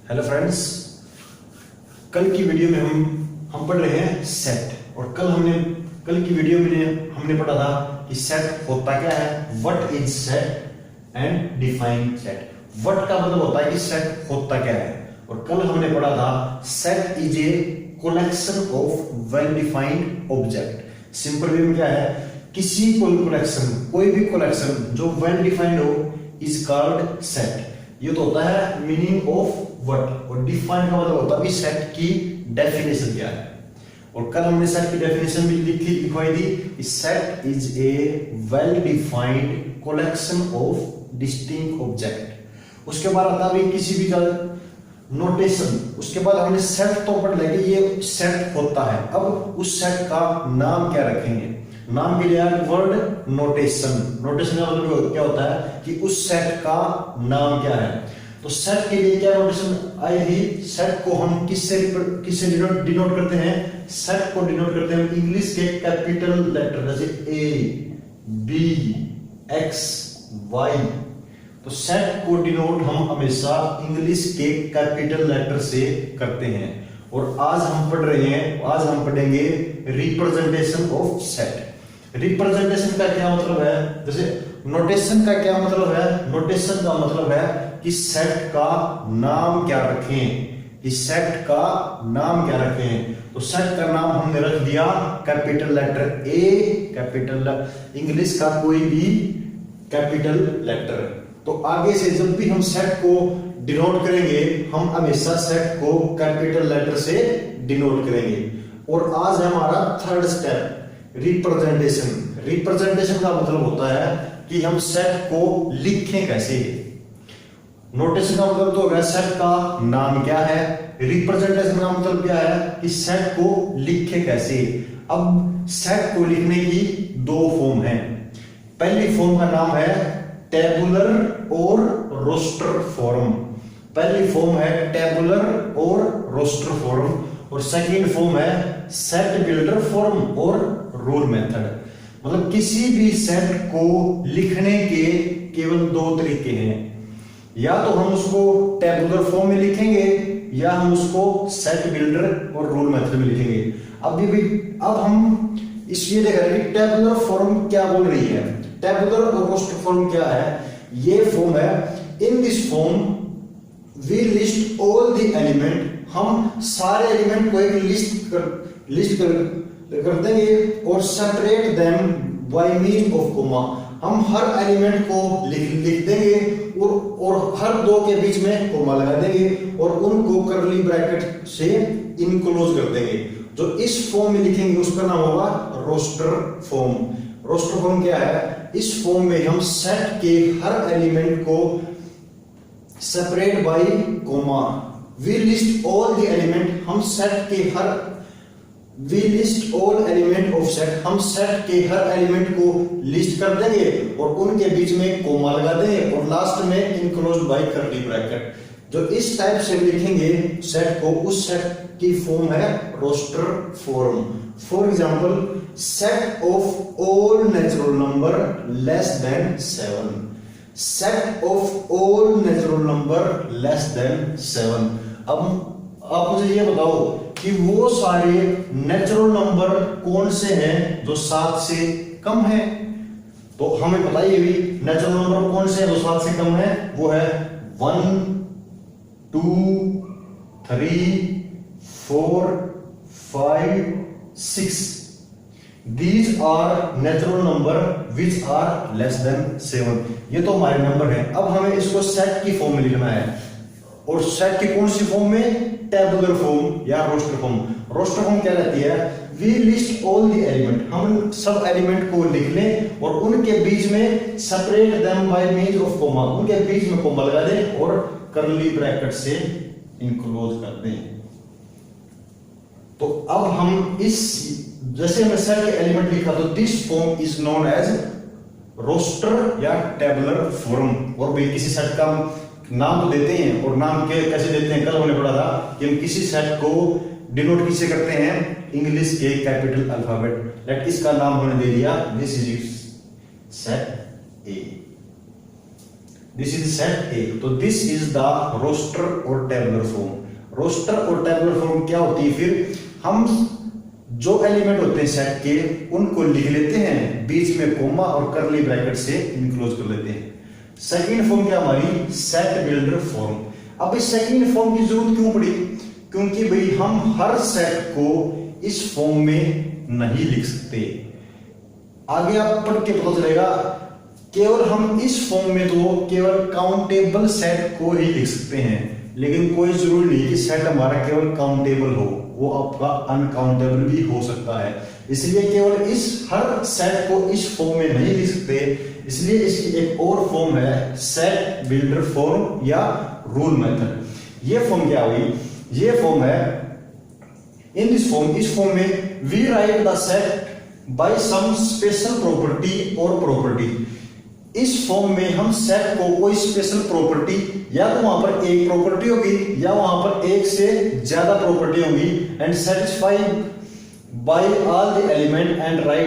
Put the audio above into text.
Hello friends, कल की video में हम पढ़ रहे हैं सेट। और कल की वीडियो में हमने पढ़ा था कि सेट होता क्या है, what is set and define set. What का मतलब होता है कि सेट होता क्या है, और कल हमने पढ़ा था set is a collection of well defined object. Simple way में क्या है, किसी कोई भी कलेक्शन जो वेल डिफाइंड हो इज कॉल्ड सेट। ये तो होता है मीनिंग ऑफ व्हाट, और डिफाइन का मतलब होता है सेट की डेफिनेशन क्या है। और कल हमने सेट की डेफिनेशन भी लिखवाई थी, set is a well defined collection of distinct object. उसके बाद आता है किसी भी का नोटेशन। उसके बाद हमने सेट तो पढ़ लिया कि ये सेट होता है। अब उस सेट का नाम क्या रखेंगे, नाम के लिए वर्ड नोटेशन। नोटेशन का मतलब क्या होता है कि उस सेट का नाम क्या है। तो सेट के लिए क्या नोटेशन आएगी, सेट को हम किससे डिनोट करते हैं, सेट को डिनोट करते हैं इंग्लिश के कैपिटल लेटर जैसे ए बी एक्स वाई। तो सेट को डिनोट हम हमेशा इंग्लिश के कैपिटल लेटर से करते हैं। और आज हम पढ़ेंगे रिप्रेजेंटेशन ऑफ सेट। रिप्रेजेंटेशन का क्या मतलब है, जैसे नोटेशन का क्या मतलब है, नोटेशन का मतलब है कि सेट का नाम क्या रखें, कि सेट का नाम क्या रखें। तो सेट का नाम हमने रख दिया capital letter A, capital English का कोई भी कैपिटल लेटर। तो आगे से जब भी हम सेट को डिनोट करेंगे, हम हमेशा सेट को कैपिटल लेटर से डिनोट करेंगे। और आज हमारा थर्ड स्टेप रिप्रेजेंटेशन। रिप्रेजेंटेशन का मतलब होता है कि हम सेट को लिखें कैसे। नोटेशन का मतलब तो होगा सेट का नाम क्या है, रिप्रेजेंटेशन का मतलब क्या है कि सेट को लिखें कैसे। अब सेट को लिखने की दो फॉर्म है। पहली फॉर्म का नाम है टेबुलर और रोस्टर फॉर्म। पहली फॉर्म है टेबुलर और रोस्टर फॉर्म, और सेकंड फॉर्म है सेट बिल्डर फॉर्म और रूल मेथड। मतलब किसी भी सेट को लिखने के केवल दो तरीके हैं, या तो हम उसको टेबुलर फॉर्म में लिखेंगे या हम उसको सेट बिल्डर और रूल मेथड में लिखेंगे। अब हम ये देख रहे हैं कि टेबुलर फॉर्म क्या बोल रही है। टेबुलर और रोस्टर फॉर्म क्या है, ये फॉर्म है in this form we list all the element. हम सारे एलिमेंट को एक लिस्ट कर देंगे और separate them by mean of comma. हम हर एलिमेंट को लिख देंगे और हर दो के बीच में कोमा लगा देंगे और उनको करली ब्रैकेट से इनक्लोज कर देंगे। जो इस फॉर्म में लिखेंगे उसका नाम होगा रोस्टर फॉर्म। रोस्टर फॉर्म क्या है, इस फॉर्म में हम सेट के हर एलिमेंट को separate by comma we list all the element. हम सेट के we list all element of set, हम सेट के हर एलिमेंट को लिस्ट कर देंगे और उनके बीच में कोमा लगा देंगे और लास्ट में इनक्लोज्ड बाय कर्ली ब्रैकेट। जो इस टाइप से लिखेंगे सेट को, उस सेट की फॉर्म है roster form. For example set of all natural number less than 7, set of all natural number less than 7। अब आप मुझे ये बताओ कि वो सारे नेचुरल नंबर कौन से हैं जो 7 से कम है। तो हमें बताइए भी नेचुरल नंबर कौन से हैं जो 7 से कम है। वो है 1 2 3 4 5 6। These are natural number which are less than 7। ये तो हमारे नंबर हैं। अब हमें इसको सेट की फॉर्म में लिखना है, और सेट की कौन सी फॉर्म में, टेबुलर फॉर्म या रोस्टर फॉर्म। रोस्टर फॉर्म क्या रहती है, we list all the element. हम सब एलिमेंट को लिख लें और उनके बीच में separate them by means of comma, उनके बीच में कोमा लगा दें और कर्ली ब्रैकेट से इनक्लोज कर दें। तो अब हम जैसे हमने सेट के एलिमेंट लिखा, तो this form is known as roster या टेबुलर फॉर्म। और भी किसी सेट का नाम तो देते हैं, और नाम के कैसे देते हैं, कल हमने पढ़ा था कि हम किसी सेट को डिनोट किससे करते हैं, इंग्लिश के कैपिटल अल्फाबेट। लेट इसका नाम हमने दे दिया, this is set A. This is set ए। तो दिस इज द रोस्टर और टेबुलर फॉर्म। रोस्टर और टेबुलर फॉर्म क्या होती है? फिर हम जो एलिमेंट होते हैं सेट के उनको लिख लेते हैं, बीच में कोमा और करली ब्रैकेट से इनक्लोज कर लेते हैं। सेकंड फॉर्म क्या हमारी? Set builder form. अब इस सेकंड फॉर्म की जरूरत क्यों पड़ी? क्योंकि भाई हम हर सेट को इस फॉर्म में नहीं लिख सकते। आगे आप पढ़ के पता चलेगा, केवल हम इस फॉर्म में तो केवल काउंटेबल सेट को ही लिख सकते हैं, लेकिन कोई जरूरी नहीं कि सेट हमारा केवल काउंटेबल हो, वो आपका अनकाउंटेबल भी हो सकता है। इसलिए केवल इस हर सेट को इस फॉर्म में नहीं लिख सकते, इसलिए इसकी एक और फॉर्म है सेट बिल्डर फॉर्म या रूल मेथड। ये फॉर्म क्या हुई? ये फॉर्म है इन दिस फॉर्म, इस फॉर्म में we write the set by some special property और प्रॉपर्टी। इस फॉर्म में हम सेट को कोई स्पेशल प्रॉपर्टी, या तो वहां पर एक प्रॉपर्टी होगी या वहां पर एक से ज्यादा प्रॉपर्टी होगी, and satisfy by all the element and right